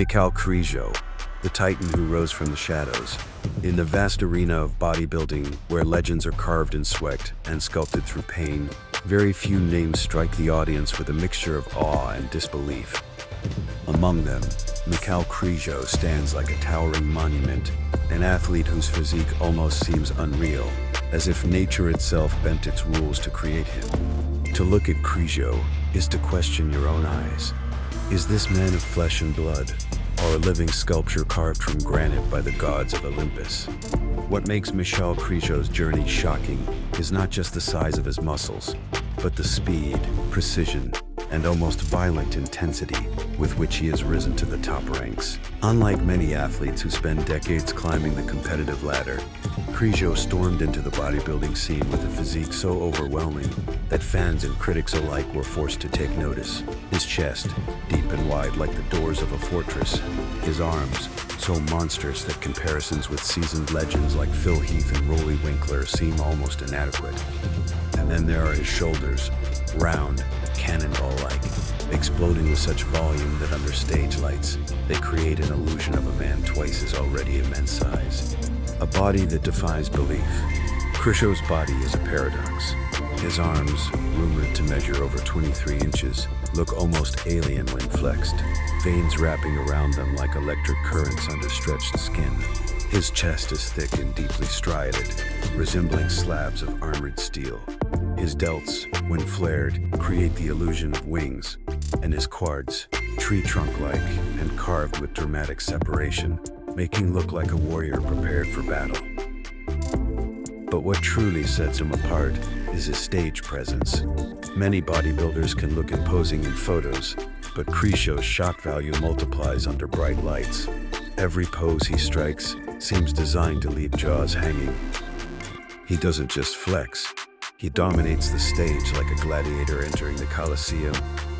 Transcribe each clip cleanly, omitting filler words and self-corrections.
Michal Krizo, the titan who rose from the shadows. In the vast arena of bodybuilding, where legends are carved in sweat and sculpted through pain, very few names strike the audience with a mixture of awe and disbelief. Among them, Michal Krizo stands like a towering monument, an athlete whose physique almost seems unreal, as if nature itself bent its rules to create him. To look at Krizo is to question your own eyes. Is this man of flesh and blood, or a living sculpture carved from granite by the gods of Olympus? What makes Michal Krizo's journey shocking is not just the size of his muscles, but the speed, precision, and almost violent intensity with which he has risen to the top ranks. Unlike many athletes who spend decades climbing the competitive ladder, Krizo stormed into the bodybuilding scene with a physique so overwhelming that fans and critics alike were forced to take notice. His chest, deep and wide like the doors of a fortress, his arms, so monstrous that comparisons with seasoned legends like Phil Heath and Rory Winkler seem almost inadequate. And then there are his shoulders, round, cannonball-like, exploding with such volume that under stage lights, they create an illusion of a man twice his already immense size. A body that defies belief. Krizo's body is a paradox. His arms, rumored to measure over 23 inches, look almost alien when flexed, veins wrapping around them like electric currents under stretched skin. His chest is thick and deeply striated, resembling slabs of armored steel. His delts, when flared, create the illusion of wings, and his quads, tree trunk-like and carved with dramatic separation, make him look like a warrior prepared for battle. But what truly sets him apart is his stage presence. Many bodybuilders can look imposing in photos, but Krizo's shock value multiplies under bright lights. Every pose he strikes seems designed to leave jaws hanging. He doesn't just flex. He dominates the stage like a gladiator entering the Colosseum,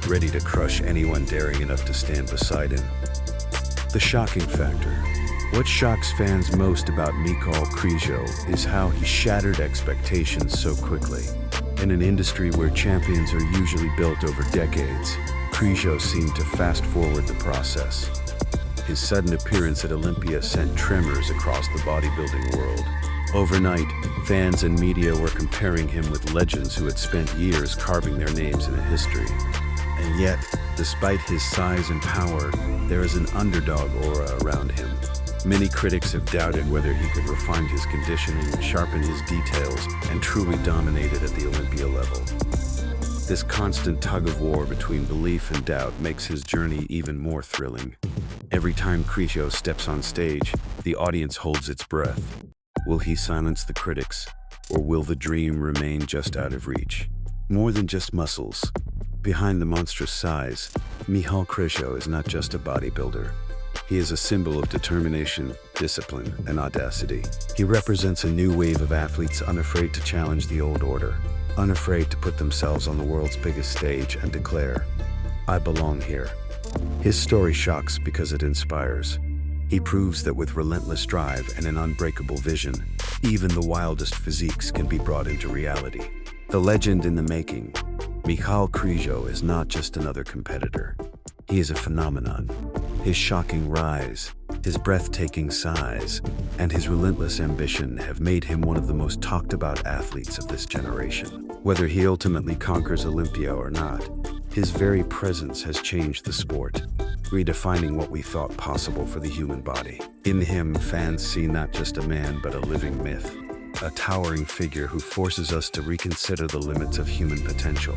ready to crush anyone daring enough to stand beside him. The shocking factor. What shocks fans most about Michal Krizo is how he shattered expectations so quickly. In an industry where champions are usually built over decades, Krizo seemed to fast-forward the process. His sudden appearance at Olympia sent tremors across the bodybuilding world. Overnight, fans and media were comparing him with legends who had spent years carving their names in history. And yet, despite his size and power, there is an underdog aura around him. Many critics have doubted whether he could refine his conditioning, sharpen his details, and truly dominate it at the Olympia level. This constant tug-of-war between belief and doubt makes his journey even more thrilling. Every time Krizo steps on stage, the audience holds its breath. Will he silence the critics, or will the dream remain just out of reach? More than just muscles. Behind the monstrous size, Michal Krizo is not just a bodybuilder. He is a symbol of determination, discipline, and audacity. He represents a new wave of athletes unafraid to challenge the old order, unafraid to put themselves on the world's biggest stage and declare, "I belong here." His story shocks because it inspires. He proves that with relentless drive and an unbreakable vision, even the wildest physiques can be brought into reality. The legend in the making, Michal Krizo is not just another competitor. He is a phenomenon. His shocking rise, his breathtaking size, and his relentless ambition have made him one of the most talked about athletes of this generation. Whether he ultimately conquers Olympia or not, his very presence has changed the sport, redefining what we thought possible for the human body. In him, fans see not just a man, but a living myth, a towering figure who forces us to reconsider the limits of human potential.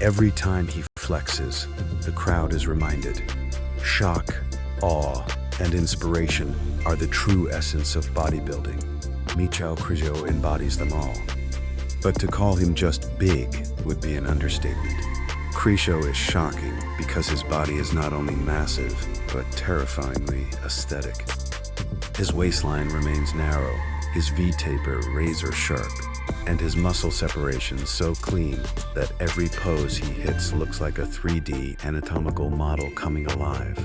Every time he flexes, the crowd is reminded. Shock, awe, and inspiration are the true essence of bodybuilding. Michal Krizo embodies them all. But to call him just big would be an understatement. Krizo is shocking because his body is not only massive, but terrifyingly aesthetic. His waistline remains narrow, his V-taper razor sharp, and his muscle separation so clean that every pose he hits looks like a 3D anatomical model coming alive.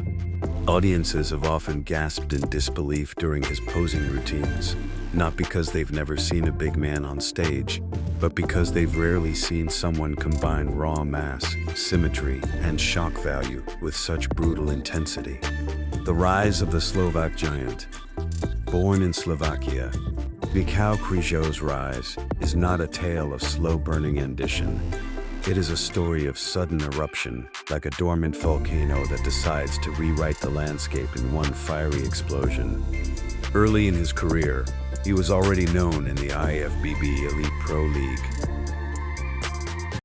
Audiences have often gasped in disbelief during his posing routines, not because they've never seen a big man on stage, but because they've rarely seen someone combine raw mass, symmetry, and shock value with such brutal intensity. The rise of the Slovak giant. Born in Slovakia, Michal Križo's rise is not a tale of slow-burning ambition. It is a story of sudden eruption, like a dormant volcano that decides to rewrite the landscape in one fiery explosion. Early in his career, he was already known in the IFBB Elite Pro League,